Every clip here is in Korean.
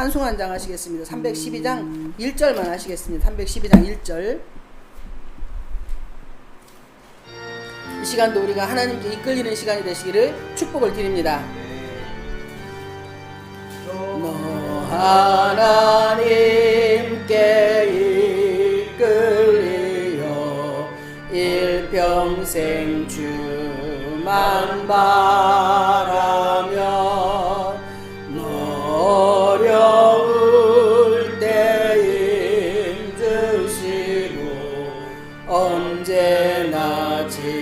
찬송 한 장 하시겠습니다. 312장 1절만 하시겠습니다. 312장 1절. 이 시간도 우리가 하나님께 이끌리는 시간이 되시기를 축복을 드립니다. 너 하나님께 이끌리어 일평생 주만 바라며 어려울 때 힘주시고 언제나 지켜주시리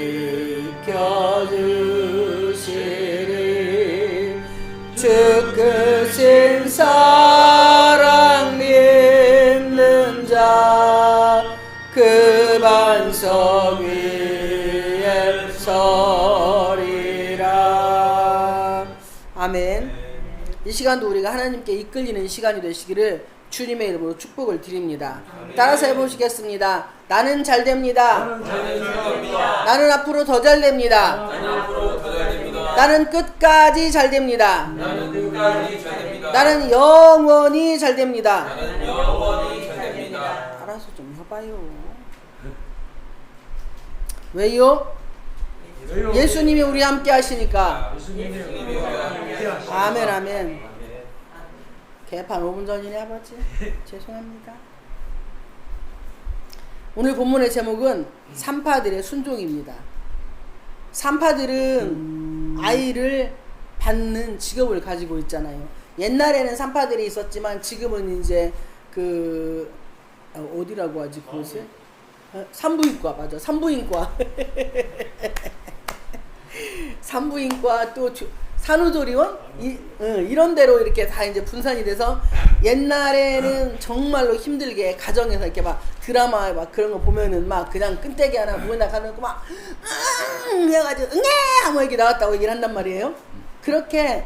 주 크신 사랑 믿는 자 그 반석 위에 서리라. 아멘. 이 시간도 우리가 하나님께 이끌리는 시간이 되시기를 주님의 이름으로 축복을 드립니다. 따라서 해보시겠습니다. 나는 잘 됩니다. 나는 앞으로 더 잘 됩니다. 나는 끝까지 잘 됩니다. 나는 영원히 잘 됩니다. 알아서 좀 해봐요. 왜요? 예수님이 우리 함께 하시니까. 아멘 아멘. 개판 5분 전이네 아버지. 죄송합니다. 오늘 본문의 제목은 산파들의 순종입니다. 산파들은 아이를 받는 직업을 가지고 있잖아요. 옛날에는 산파들이 있었지만 지금은 이제 어디라고 하지 그것을? 산부인과 맞아. 산부인과. 산부인과 또 산후조리원 이런 데로 이렇게 다 이제 분산이 돼서 옛날에는 정말로 힘들게 가정에서 이렇게 막 드라마 막 그런 거 보면은 막 그냥 끈때기 하나 문에다 가놓고 막 해가지고 응애 하면 이렇게 나왔다고 얘기를 한단 말이에요. 그렇게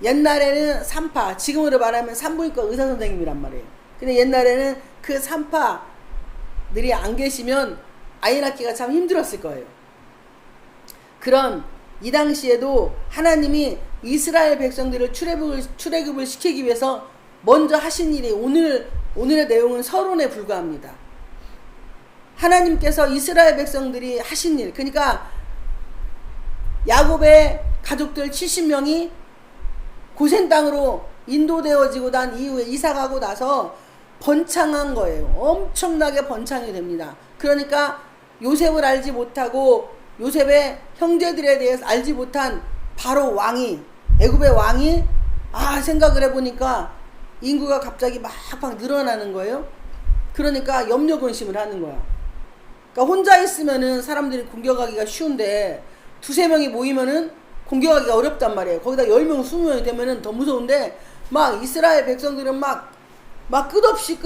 옛날에는 산파, 지금으로 말하면 산부인과 의사 선생님이란 말이에요. 근데 옛날에는 그 산파들이 안 계시면 아이 낳기가 참 힘들었을 거예요. 그런 이 당시에도 하나님이 이스라엘 백성들을 출애굽을 시키기 위해서 먼저 하신 일이 오늘의 내용은 서론에 불과합니다. 하나님께서 이스라엘 백성들이 하신 일, 그러니까 야곱의 가족들 70명이 고센 땅으로 인도되어지고 난 이후에 이사가고 나서 번창한 거예요. 엄청나게 번창이 됩니다. 그러니까 요셉을 알지 못하고 요셉의 형제들에 대해서 알지 못한 바로 왕이, 애굽의 왕이 생각을 해보니까 인구가 갑자기 막 늘어나는 거예요. 그러니까 염려근심을 하는 거야. 그러니까 혼자 있으면은 사람들이 공격하기가 쉬운데 두세 명이 모이면은 공격하기가 어렵단 말이에요. 거기다 10명, 20명이 되면은 더 무서운데 막 이스라엘 백성들은 막 끝없이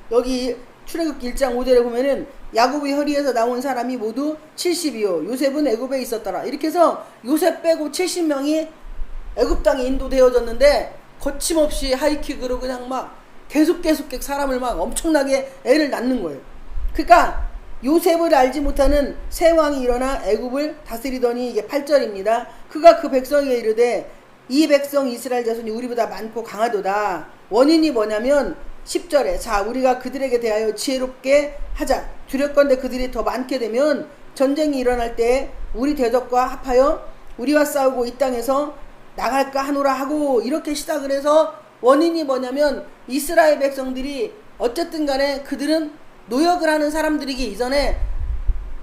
여기 출애굽기 1장 5절에 보면은 야곱의 허리에서 나온 사람이 모두 70이요 요셉은 애굽에 있었더라. 이렇게 해서 요셉 빼고 70명이 애굽 땅에 인도되어졌는데 거침없이 하이킥으로 그냥 막 계속 사람을 막 엄청나게 애를 낳는 거예요. 그러니까 요셉을 알지 못하는 새 왕이 일어나 애굽을 다스리더니 이게 8절입니다. 그가 그 백성에게 이르되 이 백성 이스라엘 자손이 우리보다 많고 강하도다. 원인이 뭐냐면 10절에 자 우리가 그들에게 대하여 지혜롭게 하자. 두렵건대 그들이 더 많게 되면 전쟁이 일어날 때 우리 대적과 합하여 우리와 싸우고 이 땅에서 나갈까 하노라 하고 이렇게 시작을 해서 원인이 뭐냐면 이스라엘 백성들이 어쨌든 간에 그들은 노역을 하는 사람들이기 이전에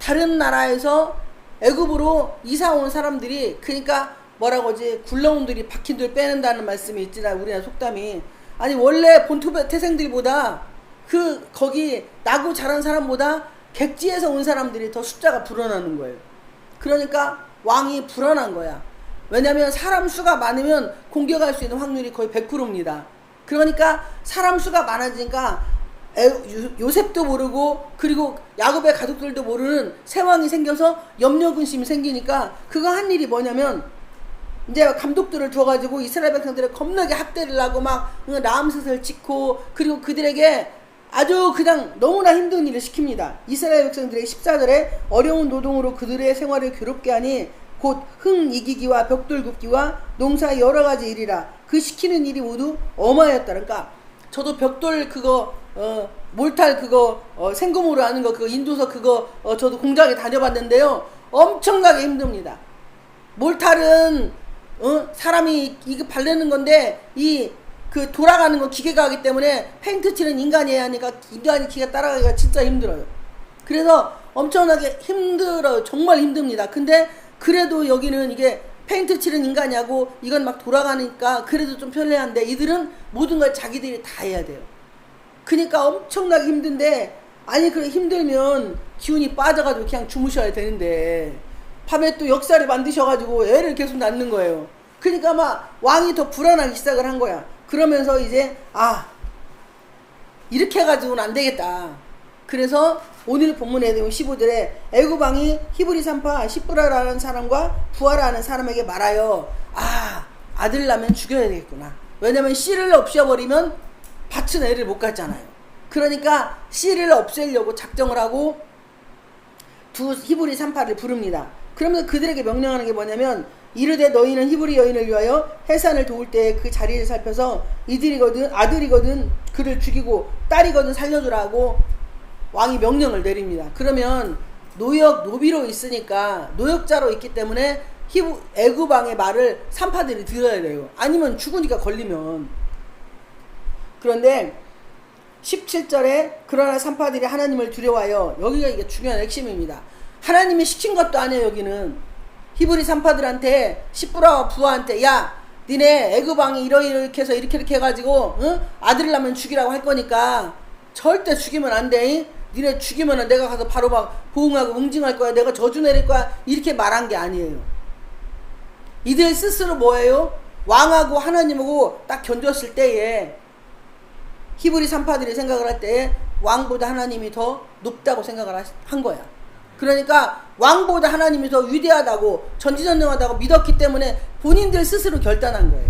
다른 나라에서 애굽으로 이사 온 사람들이 그러니까 뭐라고 하지 굴러온들이 박힌들 빼낸다는 말씀이 있지나 우리나라 속담이 아니 원래 본토 태생들보다 거기 나고 자란 사람보다 객지에서 온 사람들이 더 숫자가 불어나는 거예요. 그러니까 왕이 불어난 거야. 왜냐면 사람 수가 많으면 공격할 수 있는 확률이 거의 100%입니다. 그러니까 사람 수가 많아지니까 요셉도 모르고 그리고 야곱의 가족들도 모르는 새 왕이 생겨서 염려근심이 생기니까 그거 한 일이 뭐냐면 이제 감독들을 줘가지고 이스라엘 백성들을 겁나게 학대를 하고 막 라암셋을 찍고 그리고 그들에게 아주 그냥 너무나 힘든 일을 시킵니다. 이스라엘 백성들에게 14절에 어려운 노동으로 그들의 생활을 괴롭게 하니 곧 흥 이기기와 벽돌 굽기와 농사의 여러 가지 일이라. 그 시키는 일이 모두 어마하였다. 그러니까 저도 벽돌 그거 몰탈 그거 생금으로 하는 거 그거 인도서 그거 저도 공장에 다녀봤는데요. 엄청나게 힘듭니다. 몰탈은 사람이 이거 바르는 건데 이 그 돌아가는 거 기계가 하기 때문에 페인트 칠은 인간이 해야 하니까 인간이 기계 따라가기가 진짜 힘들어요. 그래서 엄청나게 힘들어요. 정말 힘듭니다. 근데 그래도 여기는 이게 페인트 칠은 인간이 하고 이건 막 돌아가니까 그래도 좀 편리한데 이들은 모든 걸 자기들이 다 해야 돼요. 그러니까 엄청나게 힘든데 아니 그래 힘들면 기운이 빠져가지고 그냥 주무셔야 되는데 밤에 또 역사를 만드셔가지고 애를 계속 낳는 거예요. 그러니까 막 왕이 더 불안하기 시작을 한 거야. 그러면서 이제 이렇게 해가지고는 안 되겠다. 그래서 오늘 본문에 대한 15절에 애굽 왕이 히브리 산파 시브라라는 사람과 부하라는 사람에게 말하여 아들 낳으면 죽여야 되겠구나. 왜냐면 씨를 없애버리면 밭은 애를 못 갖잖아요. 그러니까 씨를 없애려고 작정을 하고 두 히브리 산파를 부릅니다. 그러면서 그들에게 명령하는 게 뭐냐면 이르되 너희는 히브리 여인을 위하여 해산을 도울 때 그 자리를 살펴서 이들이거든 아들이거든 그를 죽이고 딸이거든 살려주라 하고 왕이 명령을 내립니다. 그러면 노비로 있으니까 노역자로 있기 때문에 애굽 왕의 말을 산파들이 들어야 돼요. 아니면 죽으니까 걸리면. 그런데 17절에 그러나 산파들이 하나님을 두려워하여 여기가 이게 중요한 핵심입니다. 하나님이 시킨 것도 아니에요. 여기는 히브리 산파들한테 시브라와 부하한테 야 니네 애굽 왕이 이렇게 해서 이렇게 해가지고 아들을 낳으면 죽이라고 할 거니까 절대 죽이면 안 돼. 니네 죽이면은 내가 가서 바로 막 보응하고 응징할 거야. 내가 저주 내릴 거야. 이렇게 말한 게 아니에요. 이들 스스로 뭐예요? 왕하고 하나님하고 딱 견뎠을 때에 히브리 산파들이 생각을 할 때에 왕보다 하나님이 더 높다고 생각을 한 거야. 그러니까 왕보다 하나님이 더 위대하다고 전지전능하다고 믿었기 때문에 본인들 스스로 결단한 거예요.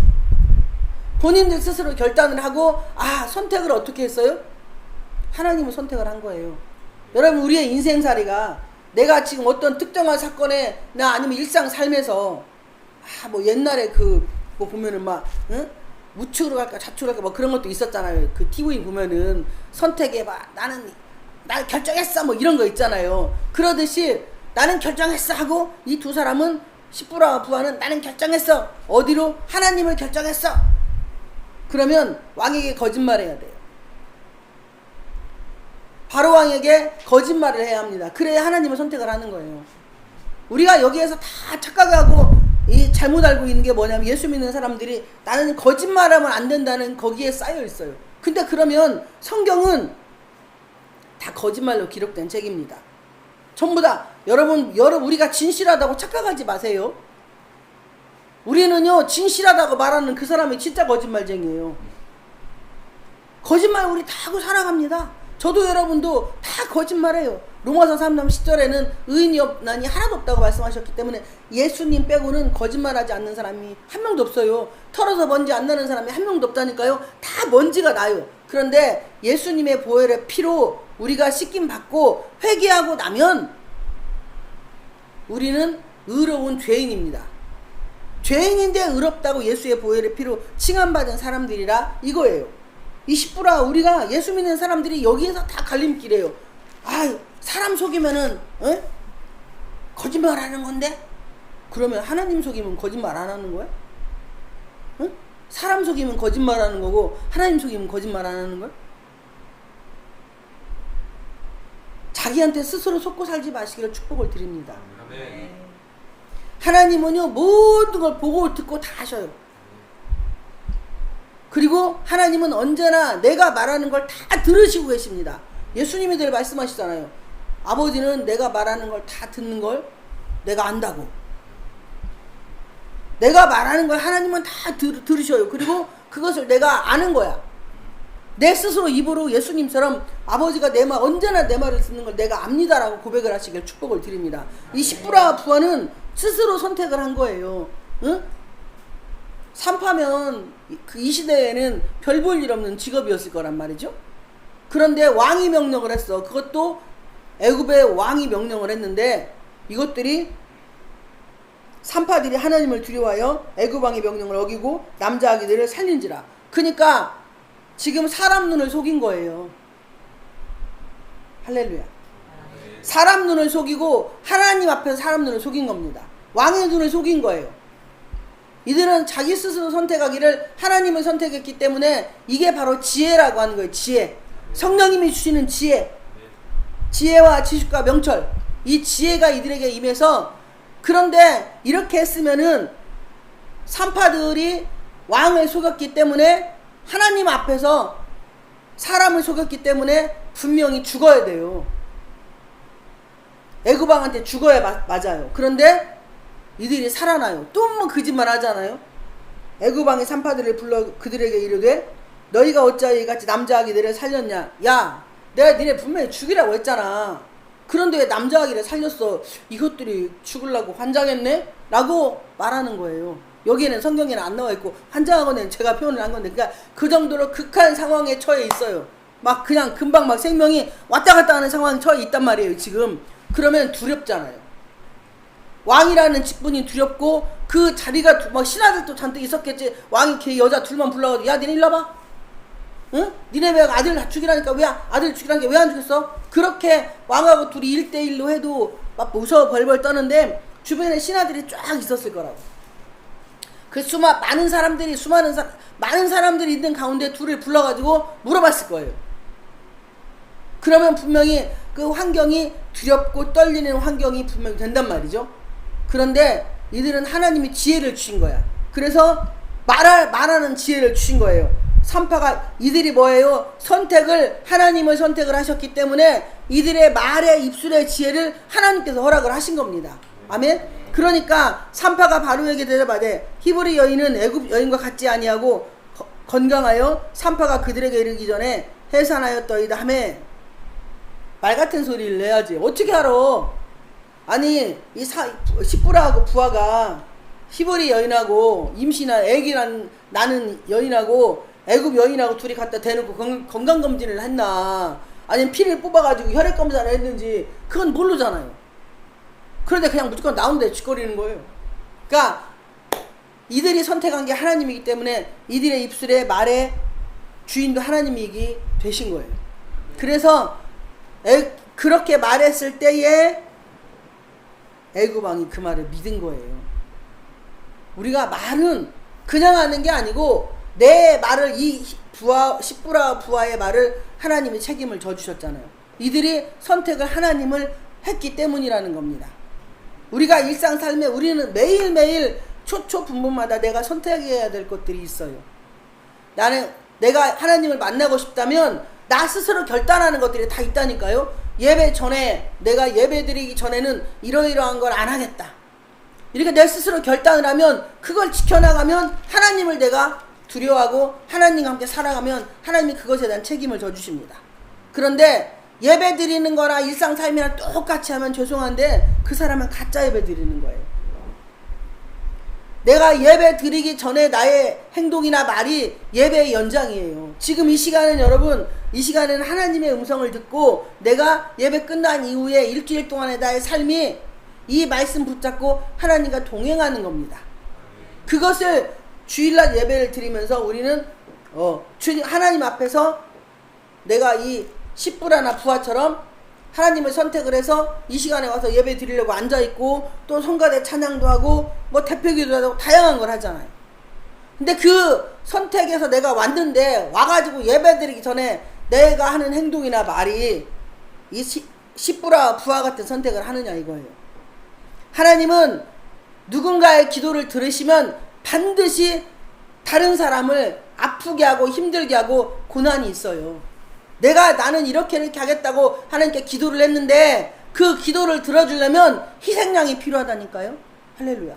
본인들 스스로 결단을 하고 선택을 어떻게 했어요? 하나님은 선택을 한 거예요. 여러분 우리의 인생살이가 내가 지금 어떤 특정한 사건에 나 아니면 일상 삶에서 뭐 옛날에 뭐 보면은 막 우측으로 갈까 좌측으로 갈까 뭐 그런 것도 있었잖아요. 그 TV 보면은 선택해봐. 나 결정했어 뭐 이런 거 있잖아요. 그러듯이 나는 결정했어 하고 이 두 사람은 시브라와 부하는 나는 결정했어. 어디로? 하나님을 결정했어. 그러면 왕에게 거짓말해야 돼요. 바로 왕에게 거짓말을 해야 합니다. 그래야 하나님을 선택을 하는 거예요. 우리가 여기에서 다 착각하고 잘못 알고 있는 게 뭐냐면 예수 믿는 사람들이 나는 거짓말하면 안 된다는 거기에 쌓여 있어요. 근데 그러면 성경은 다 거짓말로 기록된 책입니다. 전부 다 여러분 우리가 진실하다고 착각하지 마세요. 우리는요 진실하다고 말하는 그 사람이 진짜 거짓말쟁이에요. 거짓말 우리 다 하고 살아갑니다. 저도 여러분도 다 거짓말해요. 로마서 3장 10절에는 의인이 없나니 하나도 없다고 말씀하셨기 때문에 예수님 빼고는 거짓말하지 않는 사람이 한 명도 없어요. 털어서 먼지 안 나는 사람이 한 명도 없다니까요. 다 먼지가 나요. 그런데 예수님의 보혈의 피로 우리가 씻김 받고 회개하고 나면 우리는 의로운 죄인입니다. 죄인인데 의롭다고 예수의 보혈의 피로 칭함받은 사람들이라 이거예요. 20%라 우리가 예수 믿는 사람들이 여기에서 다 갈림길이에요. 사람 속이면은 거짓말 하는 건데? 그러면 하나님 속이면 거짓말 안 하는 거야? 사람 속이면 거짓말 하는 거고 하나님 속이면 거짓말 안 하는 거야? 자기한테 스스로 속고 살지 마시기를 축복을 드립니다. 하나님은요 모든 걸 보고 듣고 다 하셔요. 그리고 하나님은 언제나 내가 말하는 걸 다 들으시고 계십니다. 예수님이 늘 말씀하시잖아요. 아버지는 내가 말하는 걸 다 듣는 걸 내가 안다고. 내가 말하는 걸 하나님은 다 들으셔요. 그리고 그것을 내가 아는 거야. 내 스스로 입으로 예수님처럼 아버지가 언제나 내 말을 듣는 걸 내가 압니다라고 고백을 하시길 축복을 드립니다. 이 시브라와 부하는 스스로 선택을 한 거예요. 산파면 이 시대에는 별 볼 일 없는 직업이었을 거란 말이죠. 그런데 왕이 명령을 했어. 그것도 애굽의 왕이 명령을 했는데 이것들이 산파들이 하나님을 두려워하여 애굽 왕의 명령을 어기고 남자 아기들을 살린지라. 그러니까 지금 사람 눈을 속인 거예요. 할렐루야. 사람 눈을 속이고 하나님 앞에서 사람 눈을 속인 겁니다. 왕의 눈을 속인 거예요. 이들은 자기 스스로 선택하기를 하나님을 선택했기 때문에 이게 바로 지혜라고 하는 거예요. 지혜. 성령님이 주시는 지혜. 지혜와 지식과 명철. 이 지혜가 이들에게 임해서, 그런데 이렇게 했으면은 산파들이 왕을 속였기 때문에, 하나님 앞에서 사람을 속였기 때문에 분명히 죽어야 돼요. 애굽 왕한테 죽어야 맞아요. 그런데 이들이 살아나요. 또 뭐 거짓말 하잖아요. 애굽 왕이 산파들을 불러 그들에게 이르되 너희가 어찌하여 이같이 남자 아기들을 살렸냐. 야, 내가 니네 분명히 죽이라고 했잖아. 그런데 왜 남자 아기를 살렸어? 이것들이 죽으려고 환장했네? 라고 말하는 거예요. 여기에는 성경에는 안 나와 있고, 환장하고는 제가 표현을 한 건데, 그러니까 그 정도로 극한 상황에 처해 있어요. 막 그냥 금방 막 생명이 왔다 갔다 하는 상황에 처해 있단 말이에요, 지금. 그러면 두렵잖아요. 왕이라는 직분이 두렵고, 그 자리가 막 신하들도 잔뜩 있었겠지. 왕이 걔 여자 둘만 불러가지고, 야, 니네 일로 와봐. 응? 니네 왜 아들 다 죽이라니까 왜 아들 죽이라니까 왜 안 죽였어? 그렇게 왕하고 둘이 1대1로 해도 막 무서워 벌벌 떠는데 주변에 신하들이 쫙 있었을 거라고. 그 많은 사람들이 있는 가운데 둘을 불러가지고 물어봤을 거예요. 그러면 분명히 그 환경이 두렵고 떨리는 환경이 분명히 된단 말이죠. 그런데 이들은 하나님이 지혜를 주신 거야. 그래서 말하는 지혜를 주신 거예요. 산파가, 이들이 뭐예요? 하나님을 선택을 하셨기 때문에 이들의 말의 입술의 지혜를 하나님께서 허락을 하신 겁니다. 아멘? 그러니까 산파가 바로에게 대답하되 히브리 여인은 애굽 여인과 같지 아니하고 건강하여 산파가 그들에게 이르기 전에 해산하였더이다 하매. 말 같은 소리를 내야지. 어떻게 알아? 아니, 이 시부라하고 부하가 히브리 여인하고 임신한 애기 나는 여인하고 애굽 여인하고 둘이 갖다 대놓고 건강검진을 했나, 아니면 피를 뽑아가지고 혈액검사를 했는지 그건 모르잖아요. 그런데 그냥 무조건 나온데 짓거리는 거예요. 그러니까 이들이 선택한 게 하나님이기 때문에 이들의 입술의 말의 주인도 하나님이기 되신 거예요. 그래서 그렇게 말했을 때에 애굽 왕이 그 말을 믿은 거예요. 우리가 말은 그냥 하는 게 아니고, 내 말을, 이 시부라 부하의 말을 하나님이 책임을 져주셨잖아요. 이들이 선택을 하나님을 했기 때문이라는 겁니다. 우리가 일상 삶에 우리는 매일매일 초초분분마다 내가 선택해야 될 것들이 있어요. 내가 하나님을 만나고 싶다면 나 스스로 결단하는 것들이 다 있다니까요. 예배 전에, 내가 예배 드리기 전에는 이러이러한 걸 안 하겠다. 이렇게 내 스스로 결단을 하면, 그걸 지켜나가면 하나님을 내가 두려워하고 하나님과 함께 살아가면 하나님이 그것에 대한 책임을 져주십니다. 그런데 예배 드리는 거나 일상 삶이랑 똑같이 하면 죄송한데 그 사람은 가짜 예배 드리는 거예요. 내가 예배 드리기 전에 나의 행동이나 말이 예배의 연장이에요. 지금 이 시간은 여러분, 이 시간에는 하나님의 음성을 듣고 내가 예배 끝난 이후에 일주일 동안의 나의 삶이 이 말씀 붙잡고 하나님과 동행하는 겁니다. 그것을 주일날 예배를 드리면서 우리는 하나님 앞에서 내가 이 시부라나 부하처럼 하나님을 선택을 해서 이 시간에 와서 예배 드리려고 앉아있고, 또 성가대 찬양도 하고 뭐 대표기도 하고 다양한 걸 하잖아요. 근데 그 선택에서 내가 왔는데 와가지고 예배 드리기 전에 내가 하는 행동이나 말이 이 시부라 부하 같은 선택을 하느냐 이거예요. 하나님은 누군가의 기도를 들으시면 반드시 다른 사람을 아프게 하고 힘들게 하고 고난이 있어요. 나는 이렇게 하겠다고 하나님께 기도를 했는데 그 기도를 들어주려면 희생양이 필요하다니까요. 할렐루야.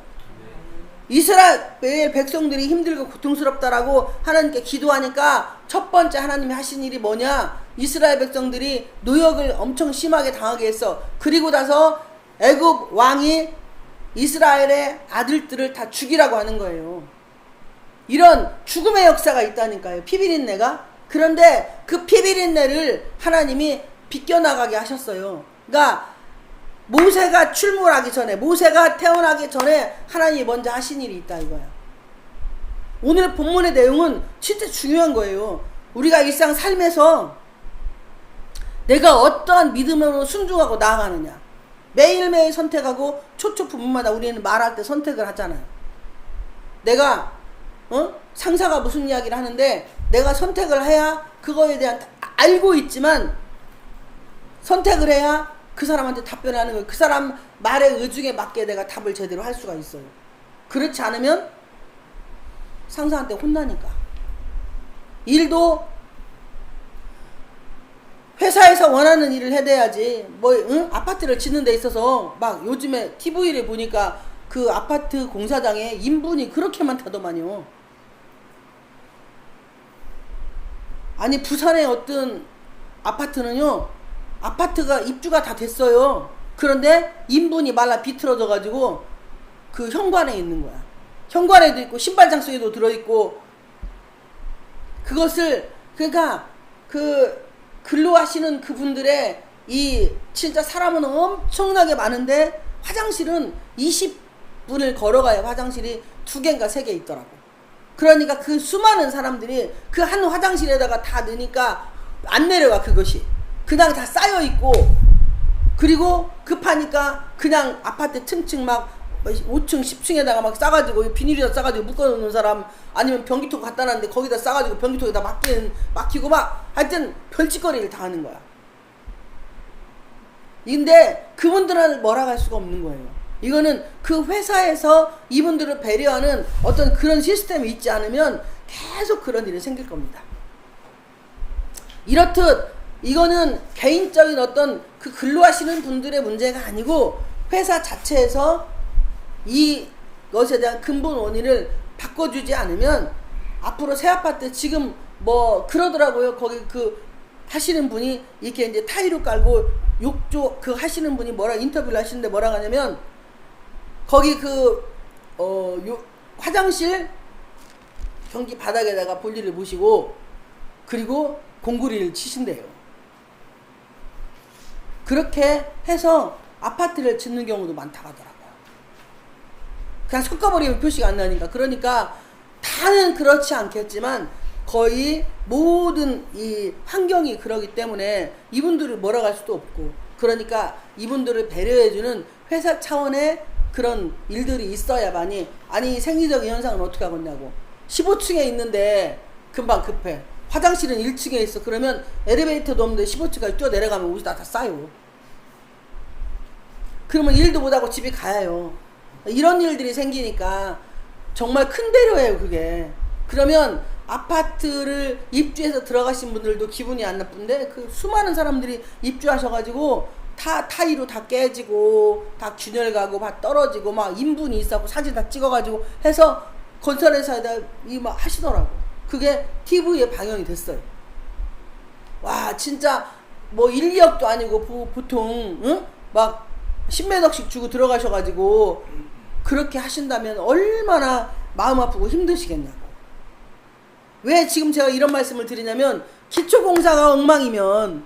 이스라엘 백성들이 힘들고 고통스럽다라고 하나님께 기도하니까 첫 번째 하나님이 하신 일이 뭐냐? 이스라엘 백성들이 노역을 엄청 심하게 당하게 했어. 그리고 나서 애굽 왕이 이스라엘의 아들들을 다 죽이라고 하는 거예요. 이런 죽음의 역사가 있다니까요. 피비린내가. 그런데 그 피비린내를 하나님이 비껴나가게 하셨어요. 그러니까 모세가 출몰하기 전에, 모세가 태어나기 전에 하나님이 먼저 하신 일이 있다 이거야. 오늘 본문의 내용은 진짜 중요한 거예요. 우리가 일상 삶에서 내가 어떠한 믿음으로 순종하고 나아가느냐, 매일매일 선택하고 초초 부분마다 우리는 말할 때 선택을 하잖아요. 내가 상사가 무슨 이야기를 하는데 내가 선택을 해야, 그거에 대한 알고 있지만 선택을 해야 그 사람한테 답변을 하는 거예요. 그 사람 말의 의중에 맞게 내가 답을 제대로 할 수가 있어요. 그렇지 않으면 상사한테 혼나니까. 일도 회사에서 원하는 일을 해야지, 아파트를 짓는 데 있어서 막 요즘에 TV를 보니까 그 아파트 공사장에 인분이 그렇게 많다더만요. 아니, 부산의 어떤 아파트는요, 아파트가 입주가 다 됐어요. 그런데 인분이 말라 비틀어져 가지고 그 현관에 있는 거야. 현관에도 있고 신발장 속에도 들어있고. 그것을, 그러니까 그 근로하시는 그분들의 이 진짜 사람은 엄청나게 많은데 화장실은 20분을 걸어가야 화장실이 2개인가 3개 있더라고. 그러니까 그 수많은 사람들이 그 한 화장실에다가 다 넣으니까 안 내려가. 그것이 그냥 다 쌓여 있고, 그리고 급하니까 그냥 아파트 층층 막 5층 10층에다가 막 싸가지고 비닐에다 싸가지고 묶어놓는 사람, 아니면 변기통 갖다 놨는데 거기다 싸가지고 변기통에다 막히고 막 하여튼 별짓거리를 다 하는 거야. 근데 그분들은 뭐라고 할 수가 없는 거예요. 이거는 그 회사에서 이분들을 배려하는 어떤 그런 시스템이 있지 않으면 계속 그런 일이 생길 겁니다. 이렇듯 이거는 개인적인 어떤 그 근로하시는 분들의 문제가 아니고 회사 자체에서 이것에 대한 근본 원인을 바꿔주지 않으면 앞으로 새 아파트 지금 뭐 그러더라고요. 거기 그 하시는 분이 이렇게 이제 타일을 깔고 욕조 그 하시는 분이 인터뷰를 하시는데 뭐라고 하냐면, 거기 화장실 변기 바닥에다가 볼일을 보시고 그리고 공구리를 치신대요. 그렇게 해서 아파트를 짓는 경우도 많다고 하더라고요. 그냥 섞어버리면 표시가 안 나니까. 그러니까 다는 그렇지 않겠지만 거의 모든 이 환경이 그러기 때문에 이분들을 뭐라고 할 수도 없고, 그러니까 이분들을 배려해주는 회사 차원의 그런 일들이 있어야만이. 아니, 생리적인 현상은 어떻게 하겠냐고. 15층에 있는데 금방 급해. 화장실은 1층에 있어. 그러면 엘리베이터도 없는데 15층까지 뛰어내려가면 옷이 다 쌓여. 그러면 일도 못하고 집에 가요. 이런 일들이 생기니까 정말 큰 배려예요, 그게. 그러면 아파트를 입주해서 들어가신 분들도 기분이 안 나쁜데, 그 수많은 사람들이 입주하셔가지고 다 타일로 다 깨지고 다 균열 가고 다 떨어지고 막 인분이 있었고 사진 다 찍어가지고 해서 건설회사에다 막 하시더라고. 그게 TV에 방영이 됐어요. 와, 진짜 뭐 1, 2억도 아니고 보통 막 10매덕씩 주고 들어가셔가지고 그렇게 하신다면 얼마나 마음 아프고 힘드시겠냐고. 왜 지금 제가 이런 말씀을 드리냐면, 기초공사가 엉망이면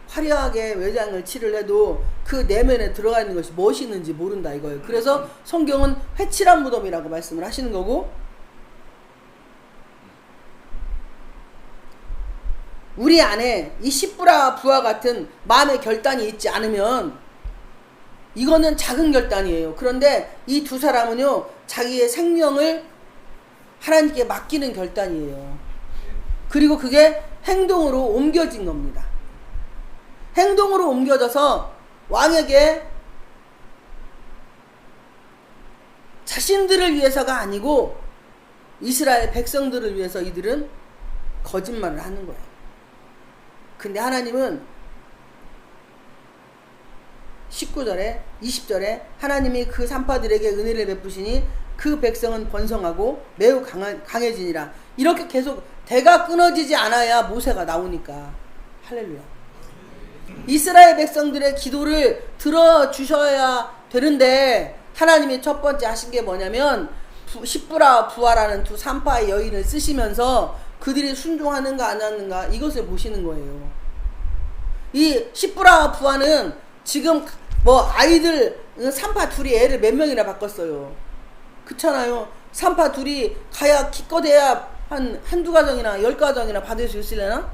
화려하게 외장을 칠을 해도 그 내면에 들어가 있는 것이 무엇이 있는지 모른다 이거예요. 그래서 성경은 회칠한 무덤이라고 말씀을 하시는 거고, 우리 안에 이 십부라 부와 같은 마음의 결단이 있지 않으면 이거는 작은 결단이에요. 그런데 이 두 사람은요, 자기의 생명을 하나님께 맡기는 결단이에요. 그리고 그게 행동으로 옮겨진 겁니다. 행동으로 옮겨져서 왕에게 자신들을 위해서가 아니고 이스라엘 백성들을 위해서 이들은 거짓말을 하는 거예요. 근데 하나님은 19절에 20절에 하나님이 그 산파들에게 은혜를 베푸시니 그 백성은 번성하고 매우 강해지니라. 이렇게 계속 대가 끊어지지 않아야 모세가 나오니까. 할렐루야. 이스라엘 백성들의 기도를 들어주셔야 되는데 하나님이 첫 번째 하신 게 뭐냐면 십부라 부하라는 두 산파의 여인을 쓰시면서 그들이 순종하는가 안 하는가 이것을 보시는 거예요. 이 십부라 부하는 지금 뭐 아이들 삼파 둘이 애를 몇 명이나 바꿨어요. 그렇잖아요. 삼파 둘이 가야 기껏 해야 한두 가정이나 10가정이나 받을 수 있으려나?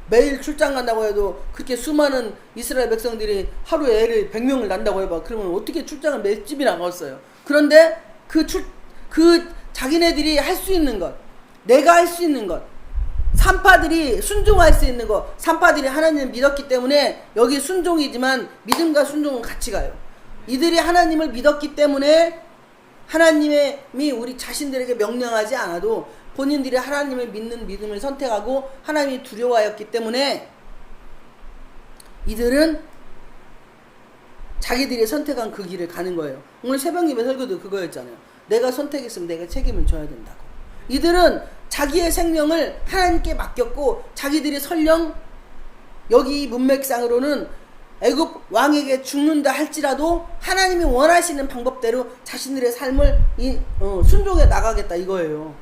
매일 출장 간다고 해도 그렇게 수많은 이스라엘 백성들이 하루에 애를 100명을 낳는다고 해봐. 그러면 어떻게 출장을 몇 집이나 갔어요. 그런데 그 자기네들이 할 수 있는 것, 내가 할 수 있는 것, 산파들이 순종할 수 있는 것, 산파들이 하나님을 믿었기 때문에 여기 순종이지만 믿음과 순종은 같이 가요. 이들이 하나님을 믿었기 때문에 하나님이 우리 자신들에게 명령하지 않아도 본인들이 하나님을 믿는 믿음을 선택하고 하나님이 두려워하였기 때문에 이들은 자기들이 선택한 그 길을 가는 거예요. 오늘 새벽 예배 설교도 그거였잖아요. 내가 선택했으면 내가 책임을 져야 된다고. 이들은 자기의 생명을 하나님께 맡겼고 자기들이 설령 여기 문맥상으로는 애굽 왕에게 죽는다 할지라도 하나님이 원하시는 방법대로 자신들의 삶을 순종해 나가겠다 이거예요.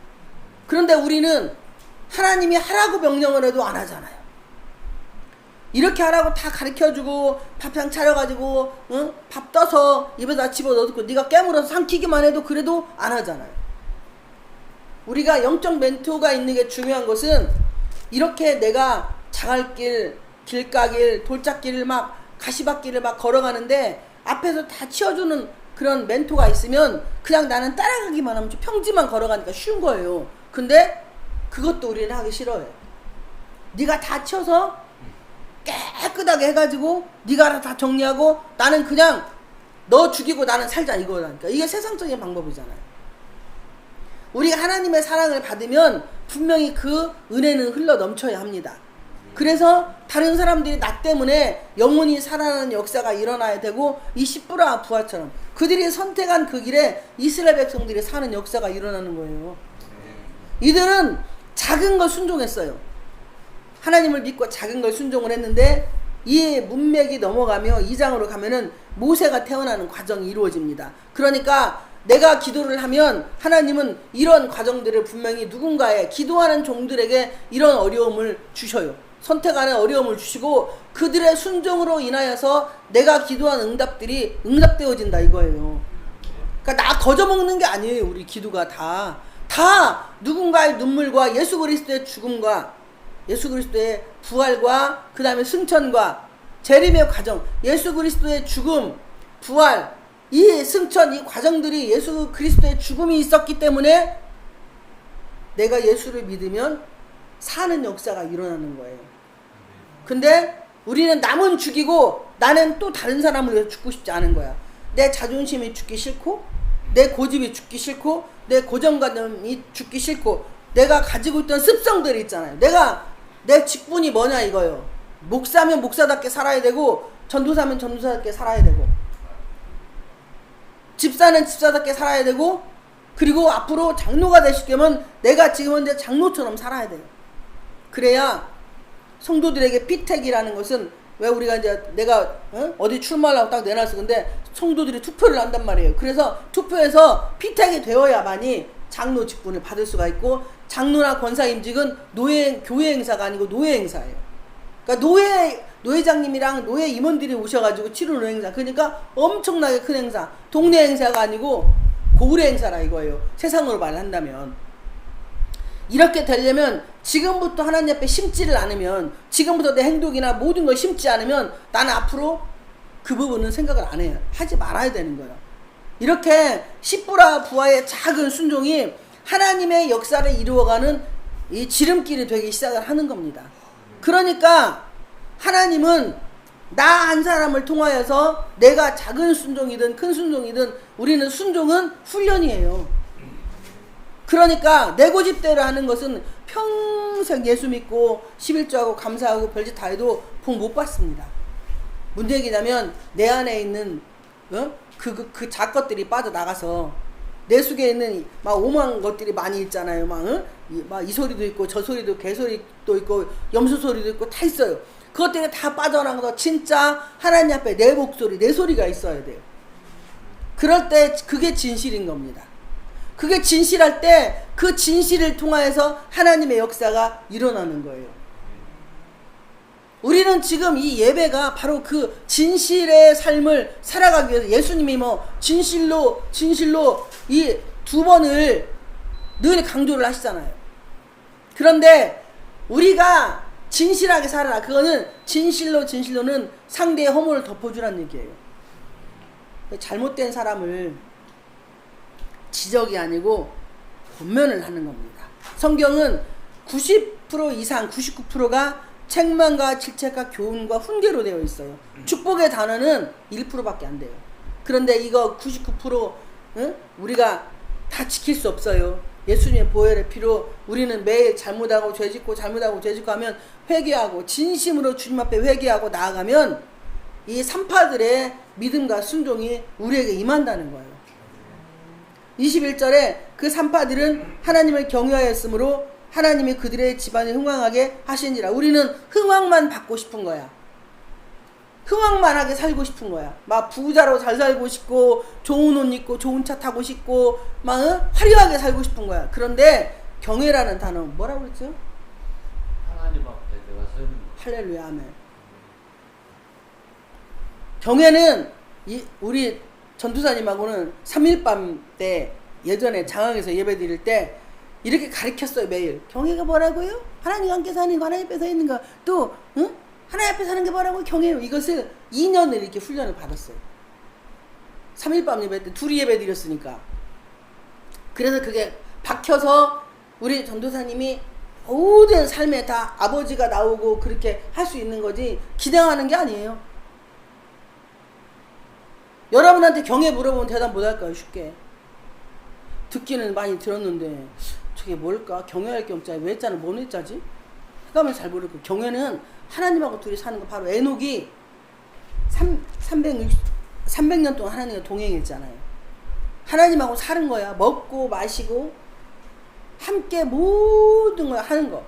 그런데 우리는 하나님이 하라고 명령을 해도 안 하잖아요. 이렇게 하라고 다 가르쳐주고 밥상 차려가지고 밥 떠서 입에다 집어넣고 네가 깨물어서 삼키기만 해도 그래도 안 하잖아요. 우리가 영적 멘토가 있는 게 중요한 것은 이렇게 내가 장할길, 길가길, 돌짝길을 막 가시밭길을 막 걸어가는데 앞에서 다 치워주는 그런 멘토가 있으면 그냥 나는 따라가기만 하면 평지만 걸어가니까 쉬운 거예요. 근데 그것도 우리는 하기 싫어요. 네가 다 치워서 깨끗하게 해가지고 네가 다 정리하고 나는 그냥 너 죽이고 나는 살자 이거라니까. 이게 세상적인 방법이잖아요. 우리가 하나님의 사랑을 받으면 분명히 그 은혜는 흘러 넘쳐야 합니다. 그래서 다른 사람들이 나 때문에 영원히 살아나는 역사가 일어나야 되고 이 시브라 부하처럼 그들이 선택한 그 길에 이스라엘 백성들이 사는 역사가 일어나는 거예요. 이들은 작은 걸 순종했어요. 하나님을 믿고 작은 걸 순종을 했는데 이 문맥이 넘어가며 2장으로 가면은 모세가 태어나는 과정이 이루어집니다. 그러니까 내가 기도를 하면 하나님은 이런 과정들을 분명히 누군가의 기도하는 종들에게 이런 어려움을 주셔요. 선택하는 어려움을 주시고 그들의 순종으로 인하여서 내가 기도한 응답들이 응답되어진다 이거예요. 그러니까 나 거저먹는 게 아니에요. 우리 기도가 다 누군가의 눈물과 예수 그리스도의 죽음과 예수 그리스도의 부활과 그 다음에 승천과 재림의 과정, 예수 그리스도의 죽음, 부활, 이 승천, 이 과정들이 예수 그리스도의 죽음이 있었기 때문에 내가 예수를 믿으면 사는 역사가 일어나는 거예요. 근데 우리는 남은 죽이고 나는 또 다른 사람을 위해서 죽고 싶지 않은 거야. 내 자존심이 죽기 싫고 내 고집이 죽기 싫고 내 고정관념이 죽기 싫고 내가 가지고 있던 습성들이 있잖아요. 내 직분이 뭐냐 이거요. 목사면 목사답게 살아야 되고 전도사면 전도사답게 살아야 되고 집사는 집사답게 살아야 되고 그리고 앞으로 장로가 되시려면 내가 지금 현재 장로처럼 살아야 돼요. 그래야 성도들에게 피택이라는 것은 왜 우리가 이제 내가 어디 출마하려고 딱 내놨어. 근데 성도들이 투표를 한단 말이에요. 그래서 투표해서 피택이 되어야만이 장로 직분을 받을 수가 있고 장로나 권사임직은 교회 행사가 아니고 노예 행사예요. 그러니까 노회장님이랑 노예 임원들이 오셔가지고 치르는 행사. 그러니까 엄청나게 큰 행사. 동네 행사가 아니고 고을의 행사라 이거예요. 세상으로 말한다면. 이렇게 되려면 지금부터 하나님 앞에 심지를 않으면 지금부터 내 행동이나 모든 걸 심지 않으면 나는 앞으로 그 부분은 생각을 안 해요. 하지 말아야 되는 거예요. 이렇게 시브라 부하의 작은 순종이 하나님의 역사를 이루어가는 이 지름길이 되기 시작을 하는 겁니다. 그러니까 하나님은 나 한 사람을 통하여서 내가 작은 순종이든 큰 순종이든 우리는 순종은 훈련이에요. 그러니까 내 고집대로 하는 것은 평생 예수 믿고 11조하고 감사하고 별짓 다 해도 복 못 받습니다. 문제이냐면 내 안에 있는 그 작것들이 빠져나가서 내 속에 있는 막 오만 것들이 많이 있잖아요. 막 이 소리도 있고 저 소리도 개소리도 있고 염소 소리도 있고 다 있어요. 그것들이 다 빠져나가서 진짜 하나님 앞에 내 목소리, 내 소리가 있어야 돼요. 그럴 때 그게 진실인 겁니다. 그게 진실할 때 그 진실을 통하여서 하나님의 역사가 일어나는 거예요. 우리는 지금 이 예배가 바로 그 진실의 삶을 살아가기 위해서 예수님이 뭐 진실로 이 두 번을 늘 강조를 하시잖아요. 그런데 우리가 진실하게 살아라. 그거는 진실로는 상대의 허물을 덮어주라는 얘기예요. 잘못된 사람을 지적이 아니고 권면을 하는 겁니다. 성경은 90% 이상 99%가 책망과 질책과 교훈과 훈계로 되어 있어요. 축복의 단어는 1%밖에 안 돼요. 그런데 이거 99% 우리가 다 지킬 수 없어요. 예수님의 보혈의 피로 우리는 매일 잘못하고 죄짓고 하면 회개하고 진심으로 주님 앞에 회개하고 나아가면 이 산파들의 믿음과 순종이 우리에게 임한다는 거예요. 21절에 그 산파들은 하나님을 경외하였으므로 하나님이 그들의 집안을 흥왕하게 하시니라. 우리는 흥왕만 받고 싶은 거야. 흥왕만 하게 살고 싶은 거야. 막 부자로 잘 살고 싶고 좋은 옷 입고 좋은 차 타고 싶고 막 화려하게 살고 싶은 거야. 그런데 경외라는 단어 뭐라고 그랬죠? 하나님 앞에 내가 서는 할렐루야 아멘. 경외는 우리 전도사님하고는 3일밤 때 예전에 장항에서 예배 드릴 때 이렇게 가르쳤어요. 매일 경외가 뭐라고요? 하나님과 함께 사는 거, 하나님 앞에 서 있는 거, 또 하나님 앞에 사는 게 뭐라고? 경외요. 이것을 2년을 이렇게 훈련을 받았어요. 3일밤 예배 때 둘이 예배 드렸으니까. 그래서 그게 박혀서 우리 전도사님이 모든 삶에 다 아버지가 나오고 그렇게 할 수 있는 거지 기대하는 게 아니에요. 여러분한테 경외 물어보면 대답 못 할까요? 쉽게. 듣기는 많이 들었는데 저게 뭘까? 경외할 게 없잖아요. 왜 했잖아? 뭔 했자지? 그러면 잘 모르고. 경외는 하나님하고 둘이 사는 거. 바로 에녹이 300년 동안 하나님과 동행했잖아요. 하나님하고 사는 거야. 먹고 마시고 함께 모든 걸 하는 거.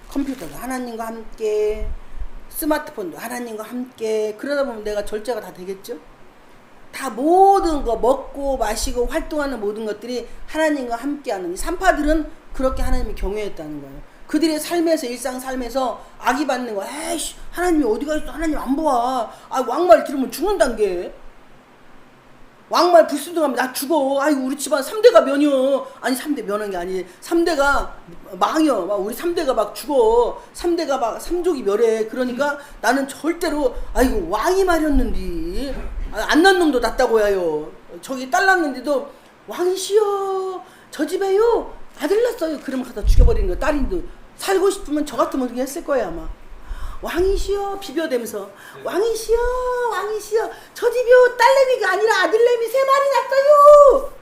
컴퓨터도 하나님과 함께, 스마트폰도 하나님과 함께. 그러다 보면 내가 절제가 다 되겠죠? 다 모든 거 먹고 마시고 활동하는 모든 것들이 하나님과 함께하는 이 산파들은 그렇게 하나님이 경외했다는 거예요. 그들의 삶에서 일상 삶에서 악이 받는 거. 에이씨 하나님이 어디가 있어? 하나님 안 보아. 왕말 들으면 죽는단 게. 왕말 불순종하면 나 죽어. 아이고 우리 집안 3대가 면이여. 아니 3대 면한 게 아니지. 3대가 망이여. 막 우리 3대가 막 죽어. 3대가 막 3족이 멸해. 그러니까 나는 절대로 아이고 왕이 말했는디. 안 낳는 놈도 낳다고 해요. 저기 딸 낳는데도 왕이시여 저 집에요 아들 낳았어요. 그러면 갖다 죽여버리는 거야. 딸인데 살고 싶으면 저 같으면 그냥 했을 거야 아마. 왕이시여 비벼대면서 왕이시여 저 집이요 딸내미가 아니라 아들내미 3마리 낳았어요.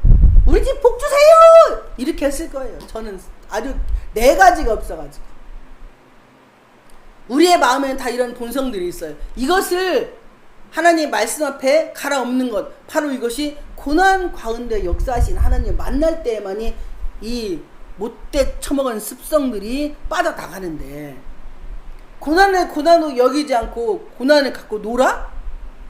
우리 집 복 주세요. 이렇게 했을 거예요. 저는 아주 4가지가 없어가지고. 우리의 마음에는 다 이런 본성들이 있어요. 이것을 하나님의 말씀 앞에 갈아엎는 것, 바로 이것이 고난 가운데 역사하신 하나님 만날 때에만이 이 못돼 처먹은 습성들이 빠져나가는데, 고난을 고난으로 여기지 않고 고난을 갖고 놀아?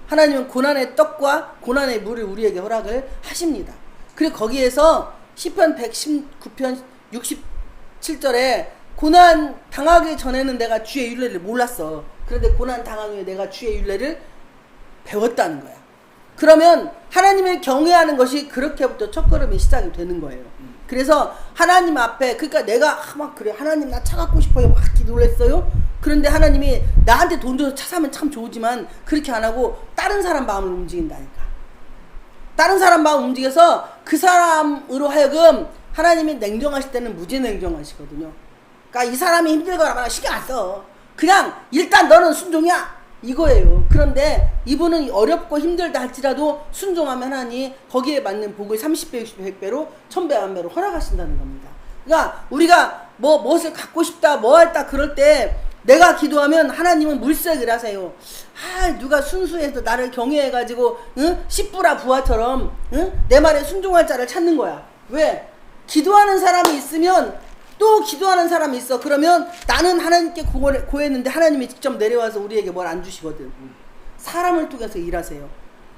하나님은 고난의 떡과 고난의 물을 우리에게 허락을 하십니다. 그리고 거기에서 시편 119편 67절에 고난 당하기 전에는 내가 주의 율례를 몰랐어. 그런데 고난 당하기 후에 내가 주의 율례를 배웠다는 거야. 그러면 하나님을 경외하는 것이 그렇게부터 첫걸음이 시작이 되는 거예요. 그래서 하나님 앞에, 그러니까 내가 막 그래 하나님 나 차 갖고 싶어요 막 기도를 했어요. 그런데 하나님이 나한테 돈 줘서 차 사면 참 좋지만 그렇게 안 하고 다른 사람 마음을 움직인다니까. 다른 사람 마음 움직여서 그 사람으로 하여금 하나님이 냉정하실 때는 무지 냉정하시거든요. 그러니까 이 사람이 힘들거나 신경 안 써. 그냥 일단 너는 순종이야 이거예요. 그런데 이분은 어렵고 힘들다 할지라도 순종하면 하나님 거기에 맞는 복을 30배, 60배, 100배로 1000배, 1000배로 허락하신다는 겁니다. 그러니까 우리가 무엇을 갖고 싶다 뭐 할다 그럴 때 내가 기도하면 하나님은 물색을 하세요. 누가 순수해서 나를 경외해가지고 씨뿌라 부하처럼 내 말에 순종할 자를 찾는 거야. 왜? 기도하는 사람이 있으면 또 기도하는 사람이 있어. 그러면 나는 하나님께 고했는데 하나님이 직접 내려와서 우리에게 뭘 안 주시거든. 사람을 통해서 일하세요.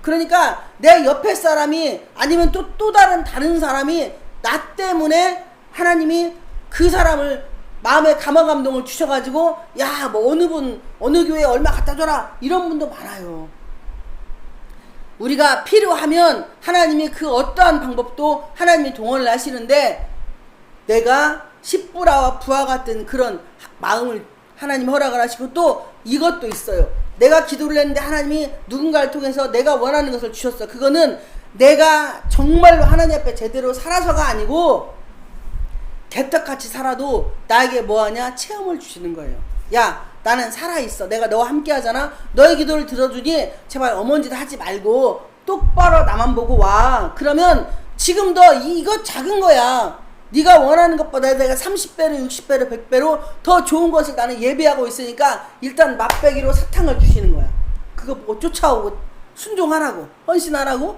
그러니까 내 옆에 사람이 아니면 또 다른 사람이 나 때문에 하나님이 그 사람을 마음의 감화 감동을 주셔가지고 야 뭐 어느 분 어느 교회에 얼마 갖다 줘라 이런 분도 많아요. 우리가 필요하면 하나님이 그 어떠한 방법도 하나님이 동원을 하시는데 내가 십부라와 부하 같은 그런 마음을 하나님 허락을 하시고 또 이것도 있어요. 내가 기도를 했는데 하나님이 누군가를 통해서 내가 원하는 것을 주셨어. 그거는 내가 정말로 하나님 앞에 제대로 살아서가 아니고 개떡같이 살아도 나에게 뭐하냐? 체험을 주시는 거예요. 야 나는 살아있어. 내가 너와 함께 하잖아. 너의 기도를 들어주니 제발 어머니도 하지 말고 똑바로 나만 보고 와. 그러면 지금 더 이거 작은 거야. 네가 원하는 것보다 내가 30배로 60배로 100배로 더 좋은 것을 나는 예비하고 있으니까 일단 맛배기로 사탕을 주시는 거야. 그거 보고 쫓아오고 순종하라고 헌신하라고.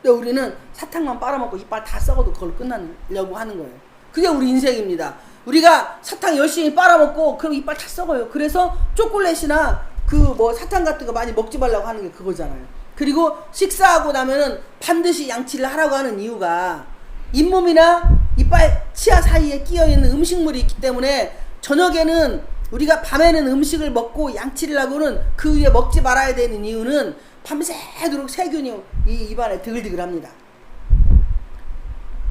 근데 우리는 사탕만 빨아먹고 이빨 다 썩어도 그걸로 끝나려고 하는 거예요. 그게 우리 인생입니다. 우리가 사탕 열심히 빨아먹고 그럼 이빨 다 썩어요. 그래서 초콜릿이나 그 뭐 사탕 같은 거 많이 먹지 말라고 하는 게 그거잖아요. 그리고 식사하고 나면은 반드시 양치를 하라고 하는 이유가 잇몸이나 이빨 치아 사이에 끼어있는 음식물이 있기 때문에 저녁에는 우리가 밤에는 음식을 먹고 양치를 하고는 그 위에 먹지 말아야 되는 이유는 밤새도록 세균이 이 입안에 드글드글합니다.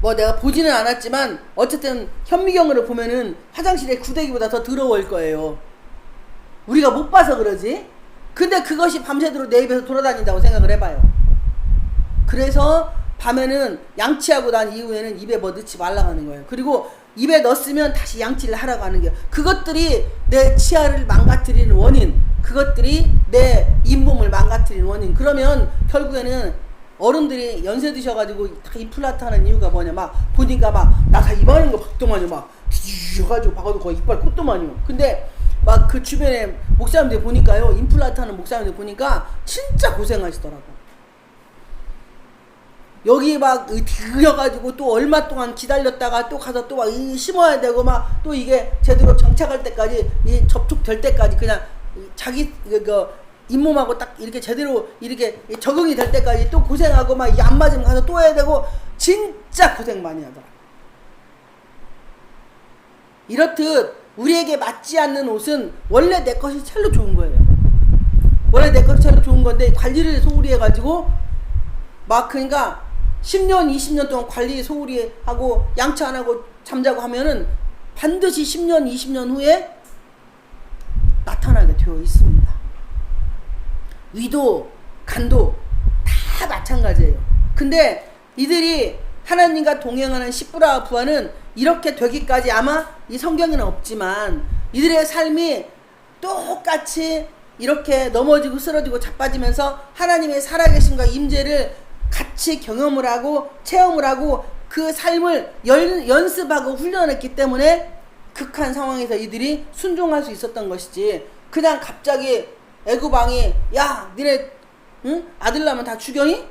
뭐 내가 보지는 않았지만 어쨌든 현미경으로 보면은 화장실의 구데기보다 더 더러울 거예요. 우리가 못 봐서 그러지. 근데 그것이 밤새도록 내 입에서 돌아다닌다고 생각을 해봐요. 그래서 밤에는 양치하고 난 이후에는 입에 뭐 넣지 말라고 하는 거예요. 그리고 입에 넣었으면 다시 양치를 하라고 하는 거예요. 그것들이 내 치아를 망가뜨리는 원인, 그것들이 내 잇몸을 망가뜨리는 원인. 그러면 결국에는 어른들이 연세 드셔가지고 다 임플란트 하는 이유가 뭐냐, 막 보니까 막 나사 이만한 거 박더만요. 막 뒤져가지고 박아도 거의 이빨 꽂더만요. 근데 막 그 주변에 목사님들 보니까요, 임플란트 하는 목사님들 보니까 진짜 고생하시더라고. 여기 막 들여가지고 또 얼마 동안 기다렸다가 또 가서 또 막 심어야 되고 막 또 이게 제대로 정착할 때까지 이 접촉될 때까지 그냥 자기 그 잇몸하고 딱 이렇게 제대로 이렇게 적응이 될 때까지 또 고생하고 막 이게 안 맞으면 가서 또 해야 되고 진짜 고생 많이 하더라. 이렇듯 우리에게 맞지 않는 옷은 원래 내 것이 첼로 좋은 거예요. 원래 내 것이 첼로 좋은 건데 관리를 소홀히 해가지고 막 그러니까 10년 20년 동안 관리 소홀히 하고 양치 안 하고 잠자고 하면은 반드시 10년 20년 후에 나타나게 되어 있습니다. 위도 간도 다 마찬가지예요. 근데 이들이 하나님과 동행하는 십부라와 부하는 이렇게 되기까지 아마 이 성경에는 없지만 이들의 삶이 똑같이 이렇게 넘어지고 쓰러지고 자빠지면서 하나님의 살아계심과 임재를 같이 경험을 하고 체험을 하고 그 삶을 연습하고 훈련했기 때문에 극한 상황에서 이들이 순종할 수 있었던 것이지, 그냥 갑자기 애굽왕이 야 니네 응? 아들 낳으면 다 죽여니?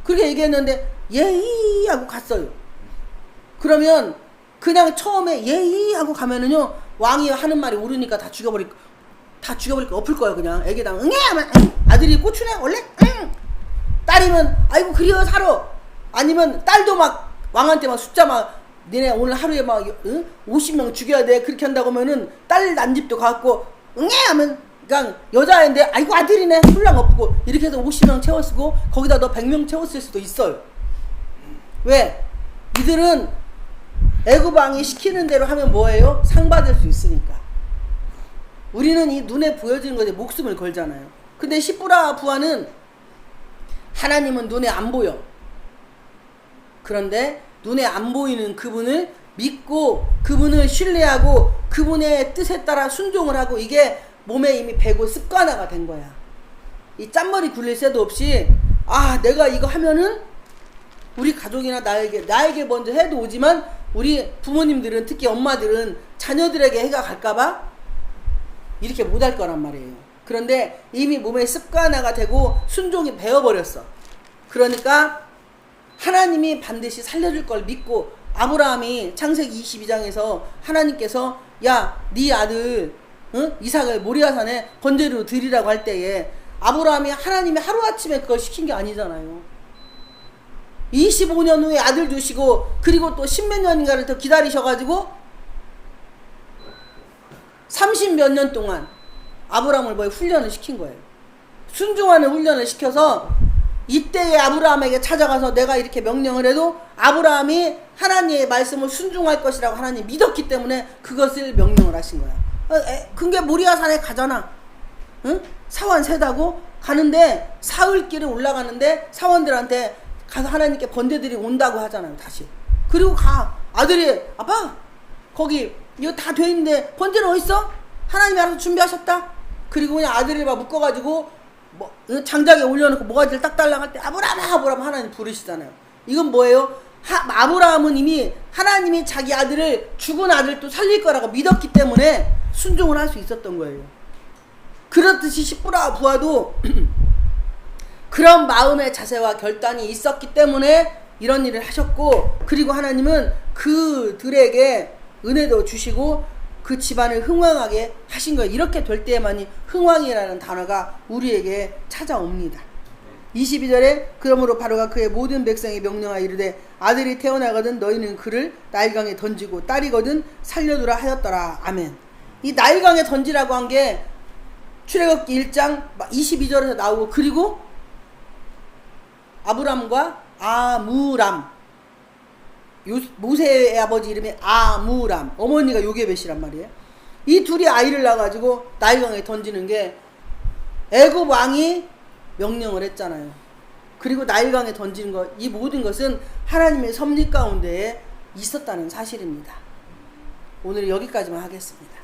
그렇게 얘기했는데 예이 하고 갔어요. 그러면 그냥 처음에 예이 하고 가면은요, 왕이 하는 말이 옳으니까 다 죽여버릴 거 엎을 거야. 그냥 애기당 응애 하면 응. 아들이 고추네 원래 응. 딸이면 아이고 그리워 살아. 아니면 딸도 막 왕한테 막 숫자 막 니네 오늘 하루에 막 응? 50명 죽여야 돼 그렇게 한다고 하면은 딸 난집도 갖고 응애 하면 그냥 여자인데 아이고 아들이네 훌랑 엎고 이렇게 해서 50명 채웠고 거기다 너 100명 채웠을 수도 있어요. 왜? 이들은 애굽왕이 시키는 대로 하면 뭐예요? 상 받을 수 있으니까. 우리는 이 눈에 보여지는 것에 목숨을 걸잖아요. 근데 십부라 부하는 하나님은 눈에 안 보여. 그런데 눈에 안 보이는 그분을 믿고 그분을 신뢰하고 그분의 뜻에 따라 순종을 하고 이게 몸에 이미 배고 습관화가 된 거야. 이 짠머리 굴릴 새도 없이 아 내가 이거 하면은 우리 가족이나 나에게 먼저 해도 오지만 우리 부모님들은 특히 엄마들은 자녀들에게 해가 갈까봐 이렇게 못할 거란 말이에요. 그런데 이미 몸에 습관화가 되고 순종이 배워버렸어. 그러니까 하나님이 반드시 살려줄 걸 믿고 아브라함이 창세기 22장에서 하나님께서 야 네 아들 응? 이삭을 모리아산에 번제로 드리라고 할 때에 아브라함이 하나님이 하루아침에 그걸 시킨 게 아니잖아요. 25년 후에 아들 주시고 그리고 또 십몇 년인가를 더 기다리셔가지고 30몇 년 동안 아브라함을 뭐에 훈련을 시킨 거예요. 순종하는 훈련을 시켜서 이때의 아브라함에게 찾아가서 내가 이렇게 명령을 해도 아브라함이 하나님의 말씀을 순종할 것이라고 하나님 믿었기 때문에 그것을 명령을 하신 거야. 그게 모리아산에 가잖아. 응? 사원 세다고 가는데 사흘길을 올라가는데 사원들한테 가서 하나님께 번제들이 온다고 하잖아요. 다시. 그리고 가. 아들이 아빠 거기 이거 다 돼 있는데 번제는 어딨어? 하나님이 알아서 준비하셨다. 그리고 그냥 아들을 막 묶어가지고 뭐 장작에 올려놓고 모가지를 딱 달라갈 때 아브라함 하나님 부르시잖아요. 이건 뭐예요? 아브라함은 이미 하나님이 자기 아들을 죽은 아들 또 살릴 거라고 믿었기 때문에 순종을 할 수 있었던 거예요. 그렇듯이 십부라 부하도 그런 마음의 자세와 결단이 있었기 때문에 이런 일을 하셨고, 그리고 하나님은 그들에게 은혜도 주시고 그 집안을 흥왕하게 하신 거예요. 이렇게 될 때에만이 흥왕이라는 단어가 우리에게 찾아옵니다. 22절에 그러므로 바로가 그의 모든 백성이 명령하여 이르되 아들이 태어나거든 너희는 그를 나일강에 던지고 딸이거든 살려두라 하였더라. 아멘. 이 나일강에 던지라고 한 게 출애굽기 1장 22절에서 나오고, 그리고 아브람과 아무람, 모세의 아버지 이름이 아무람, 어머니가 요게벳이란 말이에요. 이 둘이 아이를 낳아가지고 나일강에 던지는 게 애굽 왕이 명령을 했잖아요. 그리고 나일강에 던지는 것, 이 모든 것은 하나님의 섭리 가운데에 있었다는 사실입니다. 오늘 여기까지만 하겠습니다.